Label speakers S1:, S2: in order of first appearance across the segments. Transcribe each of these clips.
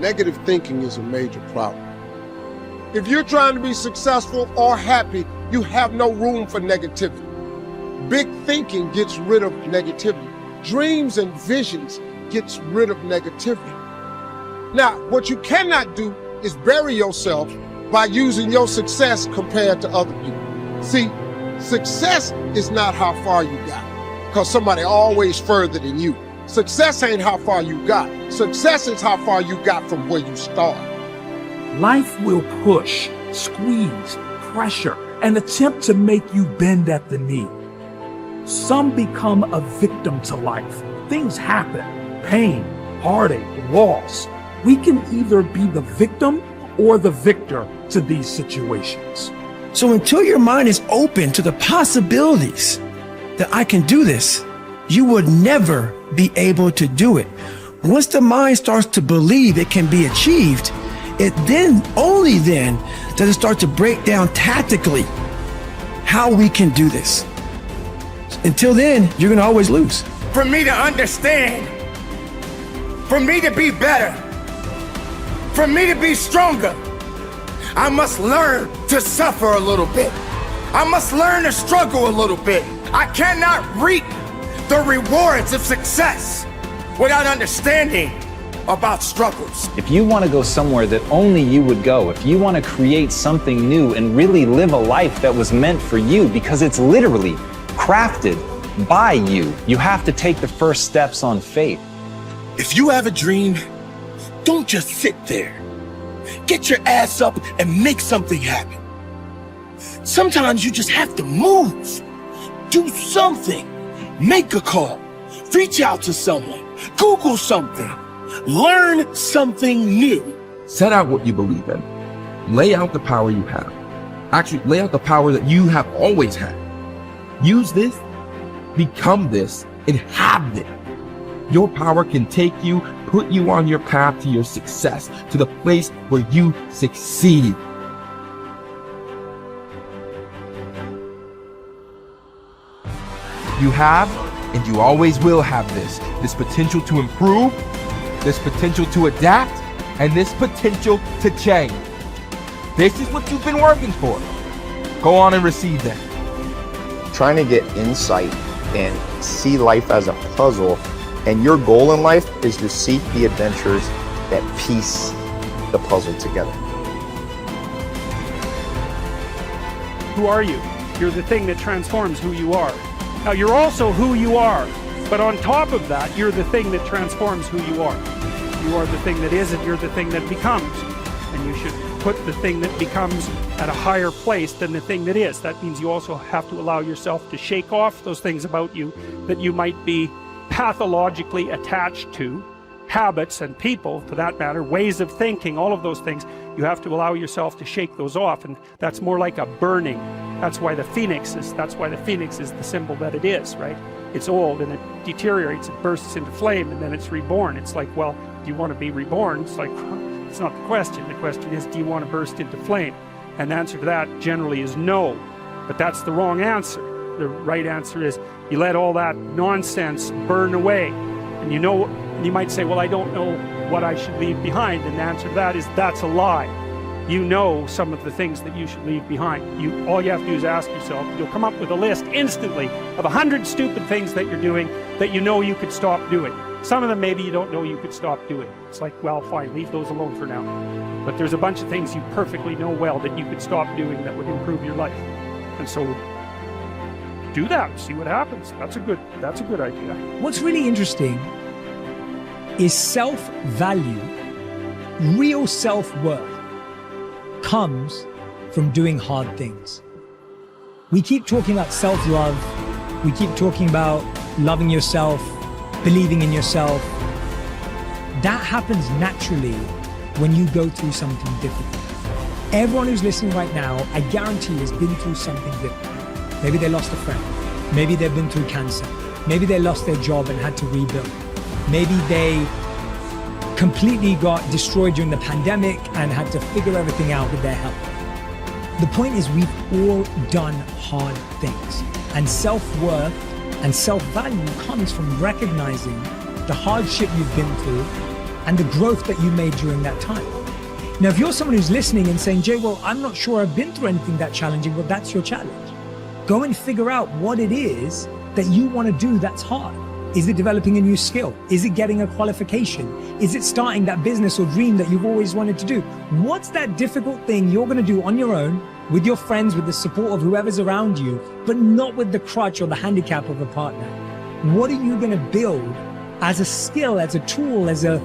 S1: negative thinking is a major problem. If you're trying to be successful or happy, you have no room for negativity. Big thinking gets rid of negativity. Dreams and visions gets rid of negativity. Now, what you cannot do is bury yourself by using your success compared to other people. See, success is not how far you got, because somebody always further than you. Success ain't how far you got. Success is how far you got from where you started.
S2: Life will push, squeeze, pressure, and attempt to make you bend at the knee. Some become a victim to life. Things happen, pain, heartache, loss. We can either be the victim or the victor to these situations.
S3: So until your mind is open to the possibilities that I can do this, you would never be able to do it. Once the mind starts to believe it can be achieved, it then, only then, does it start to break down tactically how we can do this. Until then, you're gonna always lose.
S4: For me to understand, for me to be better, for me to be stronger, I must learn to suffer a little bit. I must learn to struggle a little bit. I cannot reap the rewards of success without understanding about struggles.
S5: If you want to go somewhere that only you would go, if you want to create something new and really live a life that was meant for you, because it's literally crafted by you, you have to take the first steps on faith.
S6: If you have a dream, don't just sit there. Get your ass up and make something happen. Sometimes you just have to move. Do something. Make a call. Reach out to someone. Google something. Learn something new.
S7: Set out what you believe in. Lay out the power you have. Actually, lay out the power that you have always had. Use this, become this, and have it. Your power can take you, put you on your path to your success, to the place where you succeed. You have, and you always will have this potential to improve, this potential to adapt, and this potential to change. This is what you've been working for. Go on and receive that.
S8: Trying to get insight and see life as a puzzle, and your goal in life is to seek the adventures that piece the puzzle together.
S9: Who are you? You're the thing that transforms who you are. Now, you're also who you are, but on top of that, you're the thing that transforms who you are. You are the thing that is, and you're the thing that becomes. And you should put the thing that becomes at a higher place than the thing that is. That means you also have to allow yourself to shake off those things about you that you might be pathologically attached to, habits and people, for that matter, ways of thinking, all of those things. You have to allow yourself to shake those off, and that's more like a burning. That's why the phoenix is the symbol that it is, right? It's old and it deteriorates, it bursts into flame, and then it's reborn. It's like, well, do you want to be reborn? It's like, it's not the question. The question is, do you want to burst into flame? And the answer to that generally is no, but that's the wrong answer. The right answer is you let all that nonsense burn away. And you know, you might say, well, I don't know what I should leave behind. And the answer to that is, that's a lie. You know some of the things that you should leave behind. All you have to do is ask yourself. You'll come up with a list instantly of 100 stupid things that you're doing that you know you could stop doing. Some of them maybe you don't know you could stop doing. It's like, well, fine, leave those alone for now. But there's a bunch of things you perfectly know well that you could stop doing that would improve your life. And so do that, see what happens. That's a good idea.
S10: What's really interesting is self-value, real self-worth comes from doing hard things. We keep talking about self-love. We keep talking about loving yourself, believing in yourself. That happens naturally when you go through something difficult. Everyone who's listening right now, I guarantee has been through something difficult. Maybe they lost a friend. Maybe they've been through cancer. Maybe they lost their job and had to rebuild. Maybe they completely got destroyed during the pandemic and had to figure everything out with their health. The point is, we've all done hard things, and self-worth and self-value comes from recognizing the hardship you've been through and the growth that you made during that time. Now, if you're someone who's listening and saying, Jay, well, I'm not sure I've been through anything that challenging, well, that's your challenge. Go and figure out what it is that you want to do that's hard. Is it developing a new skill? Is it getting a qualification? Is it starting that business or dream that you've always wanted to do? What's that difficult thing you're going to do on your own, with your friends, with the support of whoever's around you, but not with the crutch or the handicap of a partner? What are you going to build as a skill, as a tool, as a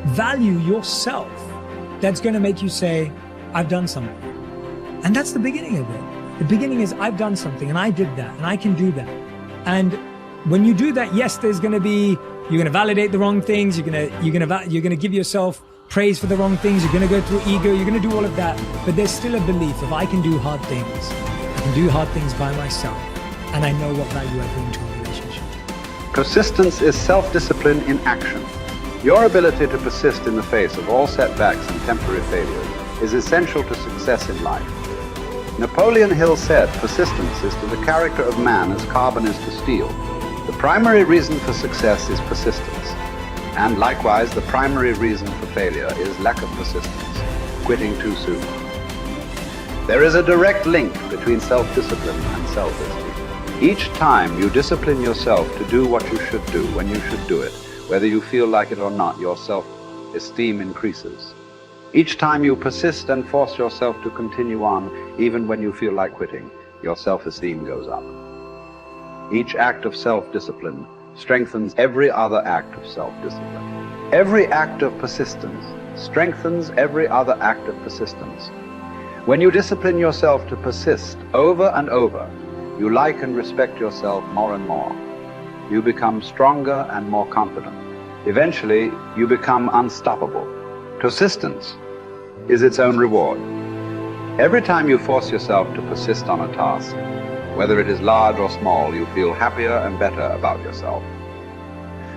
S10: value yourself that's going to make you say, I've done something? And that's the beginning of it. The beginning is, I've done something and I did that and I can do that. And when you do that, yes, there's going to be, you're going to validate the wrong things. You're going to give yourself praise for the wrong things. You're going to go through ego. You're going to do all of that. But there's still a belief of, I can do hard things. I can do hard things by myself. And I know what value I bring to a relationship.
S11: Persistence is self-discipline in action. Your ability to persist in the face of all setbacks and temporary failures is essential to success in life. Napoleon Hill said, persistence is to the character of man as carbon is to steel. The primary reason for success is persistence. And likewise, the primary reason for failure is lack of persistence, quitting too soon. There is a direct link between self-discipline and self-esteem. Each time you discipline yourself to do what you should do when you should do it, whether you feel like it or not, your self-esteem increases. Each time you persist and force yourself to continue on, even when you feel like quitting, your self-esteem goes up. Each act of self-discipline strengthens every other act of self-discipline. Every act of persistence strengthens every other act of persistence. When you discipline yourself to persist over and over, you like and respect yourself more and more. You become stronger and more confident. Eventually, you become unstoppable. Persistence is its own reward. Every time you force yourself to persist on a task, whether it is large or small, you feel happier and better about yourself.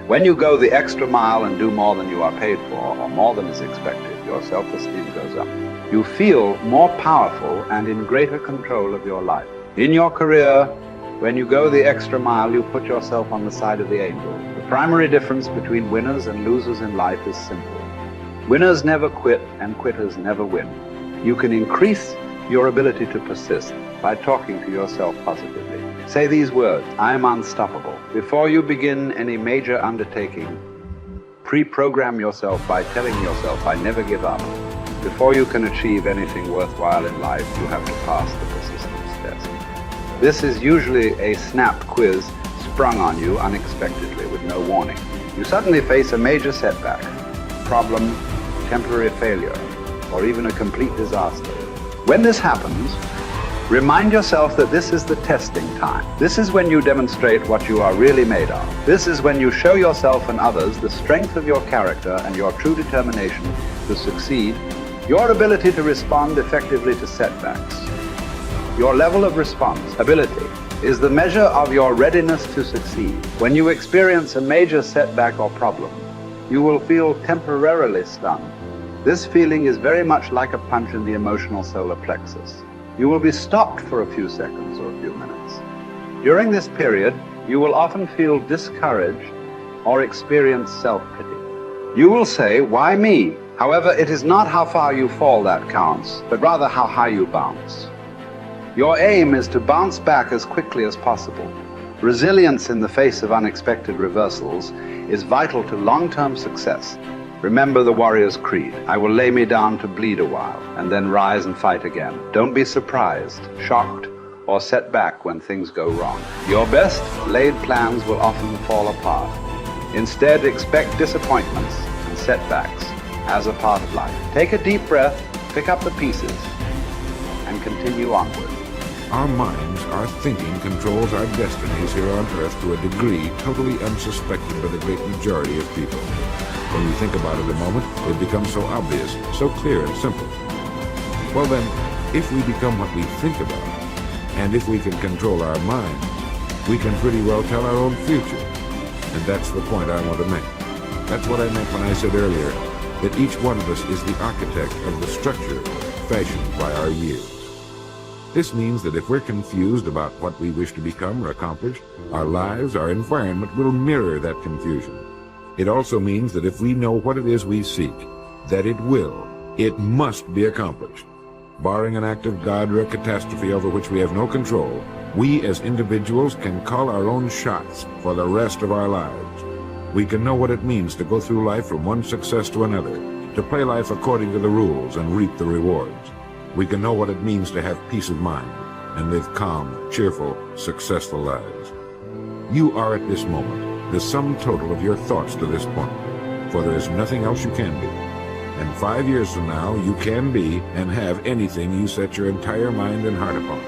S11: When you go the extra mile and do more than you are paid for, or more than is expected, your self-esteem goes up. You feel more powerful and in greater control of your life. In your career, when you go the extra mile, you put yourself on the side of the angel. The primary difference between winners and losers in life is simple. Winners never quit and quitters never win. You can increase your ability to persist by talking to yourself positively. Say these words, I am unstoppable. Before you begin any major undertaking, pre-program yourself by telling yourself, I never give up. Before you can achieve anything worthwhile in life, you have to pass the persistence test. This is usually a snap quiz sprung on you unexpectedly with no warning. You suddenly face a major setback, problem, temporary failure, or even a complete disaster. When this happens, remind yourself that this is the testing time. This is when you demonstrate what you are really made of. This is when you show yourself and others the strength of your character and your true determination to succeed, your ability to respond effectively to setbacks. Your level of responsibility is the measure of your readiness to succeed. When you experience a major setback or problem, you will feel temporarily stunned. This feeling is very much like a punch in the emotional solar plexus. You will be stopped for a few seconds or a few minutes. During this period, you will often feel discouraged or experience self-pity. You will say, why me? However, it is not how far you fall that counts, but rather how high you bounce. Your aim is to bounce back as quickly as possible. Resilience in the face of unexpected reversals is vital to long-term success. Remember the warrior's creed. I will lay me down to bleed a while and then rise and fight again. Don't be surprised, shocked, or set back when things go wrong. Your best laid plans will often fall apart. Instead, expect disappointments and setbacks as a part of life. Take a deep breath, pick up the pieces, and continue onward.
S12: Our minds, our thinking controls our destinies here on Earth to a degree totally unsuspected by the great majority of people. When we think about it a moment, it becomes so obvious, so clear and simple. Well then, if we become what we think about, and if we can control our minds, we can pretty well tell our own future. And that's the point I want to make. That's what I meant when I said earlier that each one of us is the architect of the structure fashioned by our years. This means that if we're confused about what we wish to become or accomplish, our lives, our environment will mirror that confusion. It also means that if we know what it is we seek, that it must be accomplished. Barring an act of God or a catastrophe over which we have no control, we as individuals can call our own shots for the rest of our lives. We can know what it means to go through life from one success to another, to play life according to the rules and reap the rewards. We can know what it means to have peace of mind and live calm, cheerful, successful lives. You are at this moment the sum total of your thoughts to this point, for there is nothing else you can be. And 5 years from now, you can be and have anything you set your entire mind and heart upon.